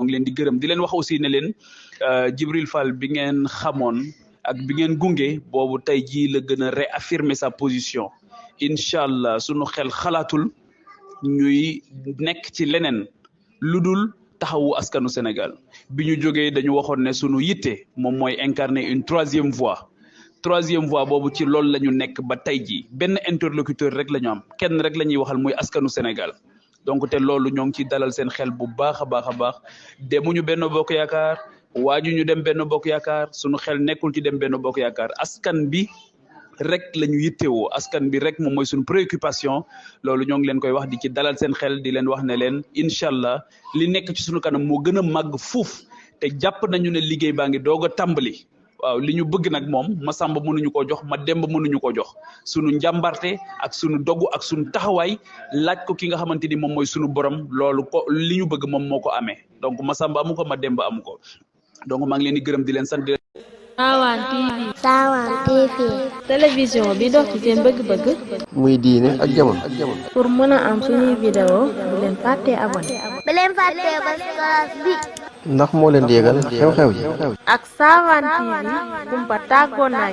ngi leen di gërëm di leen wax aussi ne leen Djibril Fall bi ngeen xamoon ak bi ngeen gunge boobu tey jii la gën a réaffirmer sa position incha allah sunu xel xalaatul ñuy nekk ci leneen lu dul taxawu askanu Sénégal bi ñu jógee dañu waxoon ne sunu yitte moom mooy incarner une troisième voie boobu ci loolu la ñu nekk ba tey jii benn interlocuteur rek la ñu am kenn rek la ñuy waxal muy askanu Sénégal donc te loolu ñoo ngi ciy dalal seen xel bu baax a baax demuñu Benno Bokk Yaakaar waaju ñu dem Benno Bokk Yaakaar sunu xel nekkul ci dem Benno Bokk Yaakaar askan bi rek la ñu yittewoo askan bi rek moom mooy suñu préoccupation loolu ñoo ngi leen koy wax di ci dalal seen xel di leen wax ne leen incha allah li nekk ci suñu kanam moo gën a màgg fuuf te jàpp nañu ne liggéey baa ngi doog a tàmbali waaw li ñu bëgg nag moom ma sàmba mënuñu ko jox ma demba mënuñu ko jox sunu njàmbarte ak sunu dogu ak sunu taxawaay laaj ko ki nga xamante ni moom mooy sunu borom loolu ko li ñu bëgg moom moo ko amee donc ma sàmba amu ko ma demba amu ko donc maa ngi leen di gërëm di leen sant di Sawan TV télévision bi dox ci seen bëgg-bëgg muy diine ak jamono pour mën a am suñuy vidéo bu leen fàttee abonné bas class bi ndax moo leen di yégal xew-xew yi ak Sawan TV kumpa tàggoon naa